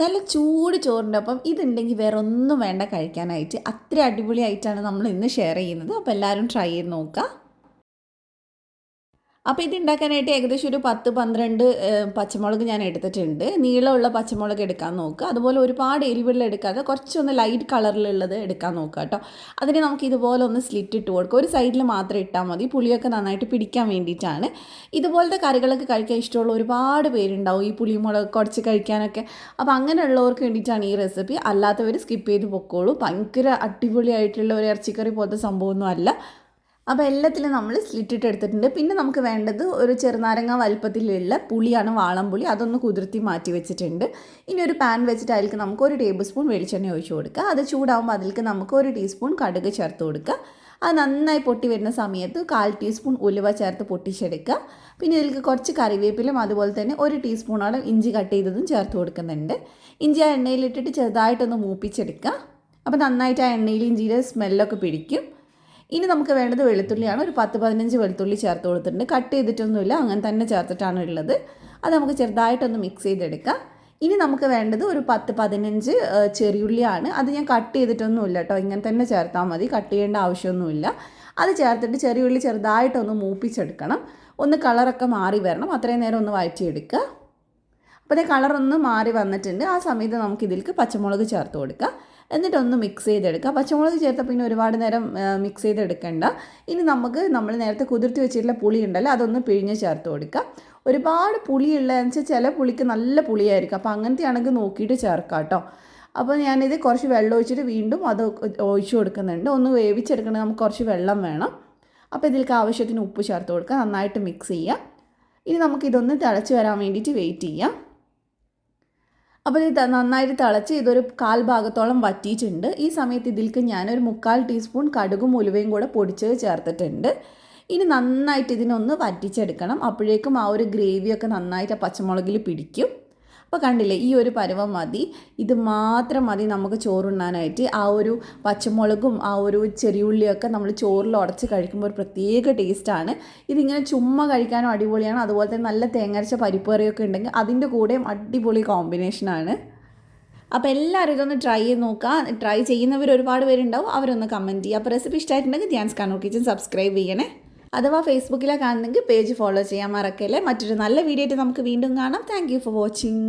നല്ല ചൂട് ചോറിൻ്റെ ഒപ്പം ഇതുണ്ടെങ്കിൽ വേറെ ഒന്നും വേണ്ട കഴിക്കാനായിട്ട്. അത്ര അടിപൊളിയായിട്ടാണ് നമ്മൾ ഇന്ന് ഷെയർ ചെയ്യുന്നത്. അപ്പോൾ എല്ലാവരും ട്രൈ ചെയ്ത് നോക്കുക. അപ്പോൾ ഇത് ഉണ്ടാക്കാനായിട്ട് ഏകദേശം ഒരു 10-12 പച്ചമുളക് ഞാൻ എടുത്തിട്ടുണ്ട്. നീളമുള്ള പച്ചമുളക് എടുക്കാൻ നോക്കുക. അതുപോലെ ഒരുപാട് എരിവുള്ള എടുക്കാതെ കുറച്ചൊന്ന് ലൈറ്റ് കളറിലുള്ളത് എടുക്കാൻ നോക്കുക കേട്ടോ. അതിന് നമുക്ക് ഇതുപോലെ ഒന്ന് സ്ലിറ്റ് ഇട്ട് കൊടുക്കുക. ഒരു സൈഡിൽ മാത്രം ഇട്ടാൽ മതി, പുളിയൊക്കെ നന്നായിട്ട് പിടിക്കാൻ വേണ്ടിയിട്ടാണ്. ഇതുപോലത്തെ കറികളൊക്കെ കഴിക്കാൻ ഇഷ്ടമുള്ള ഒരുപാട് പേരുണ്ടാവും, ഈ പുളിമുളക് കുറച്ച് കഴിക്കാനൊക്കെ. അപ്പോൾ അങ്ങനെയുള്ളവർക്ക് വേണ്ടിയിട്ടാണ് ഈ റെസിപ്പി. അല്ലാത്തവർ സ്കിപ്പ് ചെയ്ത് പൊക്കോളൂ. ഭയങ്കര അടിപൊളിയായിട്ടുള്ള ഒരു ഇറച്ചിക്കറി പോലത്തെ സംഭവമൊന്നും അല്ല. അപ്പോൾ എല്ലാത്തിലും നമ്മൾ സ്ലിറ്റിട്ട് എടുത്തിട്ടുണ്ട്. പിന്നെ നമുക്ക് വേണ്ടത് ഒരു ചെറുനാരങ്ങ വലുപ്പത്തിലുള്ള പുളിയാണ്, വാളംപുളി. അതൊന്ന് കുതിർത്തി മാറ്റി വെച്ചിട്ടുണ്ട്. ഇനി ഒരു പാൻ വെച്ചിട്ട് അതിലേക്ക് നമുക്ക് 1 ടേബിൾ സ്പൂൺ വെളിച്ചെണ്ണ ഒഴിച്ച് കൊടുക്കുക. അത് ചൂടാകുമ്പോൾ അതിലേക്ക് നമുക്ക് 1 ടീസ്പൂൺ കടുക് ചേർത്ത് കൊടുക്കുക. അത് നന്നായി പൊട്ടി വരുന്ന സമയത്ത് 1/4 ടീസ്പൂൺ ഉലുവ ചേർത്ത് പൊട്ടിച്ചെടുക്കുക. പിന്നെ ഇതിലേക്ക് കുറച്ച് കറിവേപ്പിലും അതുപോലെ തന്നെ 1 ടീസ്പൂണോളം ഇഞ്ചി കട്ട് ചെയ്തതും ചേർത്ത് കൊടുക്കുന്നുണ്ട്. ഇഞ്ചി ആ എണ്ണയിലിട്ടിട്ട് ചെറുതായിട്ടൊന്ന് മൂപ്പിച്ചെടുക്കുക. അപ്പോൾ നന്നായിട്ട് ആ എണ്ണയിൽ ഇഞ്ചിയുടെ സ്മെല്ലൊക്കെ പിടിക്കും. ഇനി നമുക്ക് വേണ്ടത് വെളുത്തുള്ളിയാണ്. ഒരു 10-15 വെളുത്തുള്ളി ചേർത്ത് കൊടുത്തിട്ടുണ്ട്. കട്ട് ചെയ്തിട്ടൊന്നുമില്ല, അങ്ങനെ തന്നെ ചേർത്തിട്ടാണ് ഉള്ളത്. അത് നമുക്ക് ചെറുതായിട്ടൊന്ന് മിക്സ് ചെയ്തെടുക്കാം. ഇനി നമുക്ക് വേണ്ടത് ഒരു 10-15 ചെറിയുള്ളിയാണ്. അത് ഞാൻ കട്ട് ചെയ്തിട്ടൊന്നുമില്ല കേട്ടോ, ഇങ്ങനെ തന്നെ ചേർത്താൽ മതി, കട്ട് ചെയ്യേണ്ട ആവശ്യമൊന്നുമില്ല. അത് ചേർത്തിട്ട് ചെറിയുള്ളി ചെറുതായിട്ടൊന്ന് മൂപ്പിച്ചെടുക്കണം. ഒന്ന് കളറൊക്കെ മാറി വരണം, അത്രയും നേരം ഒന്ന് വഴറ്റിയെടുക്കുക. അപ്പോൾ അതേ കളറൊന്ന് മാറി വന്നിട്ടുണ്ട്. ആ സമയത്ത് നമുക്കിതിലേക്ക് പച്ചമുളക് ചേർത്ത് കൊടുക്കാം. എന്നിട്ടൊന്ന് മിക്സ് ചെയ്തെടുക്കുക. പച്ചമുളക് ചേർത്ത പിന്നെ ഒരുപാട് നേരം മിക്സ് ചെയ്തെടുക്കണ്ട. ഇനി നമ്മൾ നേരത്തെ കുതിർത്തി വെച്ചിട്ടുള്ള പുളി ഉണ്ടല്ലോ, അതൊന്ന് പിഴിഞ്ഞ് ചേർത്ത് കൊടുക്കുക. ഒരുപാട് പുളിയുള്ളതെന്ന് വെച്ചാൽ ചില പുളിക്ക് നല്ല പുളിയായിരിക്കും. അപ്പോൾ അങ്ങനത്തെ ആണെങ്കിൽ നോക്കിയിട്ട് ചേർക്കാം കേട്ടോ. അപ്പോൾ ഞാനിത് കുറച്ച് വെള്ളം ഒഴിച്ചിട്ട് വീണ്ടും അത് ഒഴിച്ച് കൊടുക്കുന്നുണ്ട്. ഒന്ന് വേവിച്ചെടുക്കണമെങ്കിൽ നമുക്ക് കുറച്ച് വെള്ളം വേണം. അപ്പോൾ ഇതിലേക്ക് ആവശ്യത്തിന് ഉപ്പ് ചേർത്ത് കൊടുക്കുക. നന്നായിട്ട് മിക്സ് ചെയ്യുക. ഇനി നമുക്കിതൊന്ന് തിളച്ച് വരാൻ വേണ്ടിയിട്ട് വെയിറ്റ് ചെയ്യാം. അപ്പോൾ ഇത് നന്നായിട്ട് തിളച്ച് ഇതൊരു 1/4 ഭാഗത്തോളം വറ്റിയിട്ടുണ്ട്. ഈ സമയത്ത് ഇതിലേക്ക് ഞാനൊരു 3/4 ടീസ്പൂൺ കടുകും ഉലുവയും കൂടെ പൊടിച്ചത് ചേർത്തിട്ടുണ്ട്. ഇനി നന്നായിട്ട് ഇതിനൊന്ന് വറ്റിച്ചെടുക്കണം. അപ്പോഴേക്കും ആ ഒരു ഗ്രേവിയൊക്കെ നന്നായിട്ട് പച്ചമുളകിൽ പിടിക്കും. അപ്പോൾ കണ്ടില്ലേ, ഈ ഒരു പരുവം മതി. ഇത് മാത്രം മതി നമുക്ക് ചോറുണ്ണാനായിട്ട്. ആ ഒരു പച്ചമുളകും ആ ഒരു ചെറിയുള്ളിയൊക്കെ നമ്മൾ ചോറിൽ ഉടച്ച് കഴിക്കുമ്പോൾ ഒരു പ്രത്യേക ടേസ്റ്റാണ്. ഇതിങ്ങനെ ചുമ്മാ കഴിക്കാനും അടിപൊളിയാണ്. അതുപോലെ തന്നെ നല്ല തേങ്ങരച്ച പരിപ്പ് കറിയൊക്കെ ഉണ്ടെങ്കിൽ അതിൻ്റെ കൂടെയും അടിപൊളി കോമ്പിനേഷനാണ്. അപ്പോൾ എല്ലാവരും ഇതൊന്ന് ട്രൈ ചെയ്ത് നോക്കുക. ട്രൈ ചെയ്യുന്നവർ ഒരുപാട് പേരുണ്ടാവും, അവരൊന്ന് കമൻറ്റ് ചെയ്യുക. അപ്പോൾ റെസിപ്പി ഇഷ്ടമായിട്ടുണ്ടെങ്കിൽ ധ്യാൻസ് കണ്ണൂർ കിച്ചൻ സബ്സ്ക്രൈബ് ചെയ്യണേ. അഥവാ ഫേസ്ബുക്കിലാണ് കാണുന്നെങ്കിൽ പേജ് ഫോളോ ചെയ്യാൻ മറക്കല്ലേ. മറ്റൊരു നല്ല വീഡിയോ ആയിട്ട് നമുക്ക് വീണ്ടും കാണാം. Thank you for watching.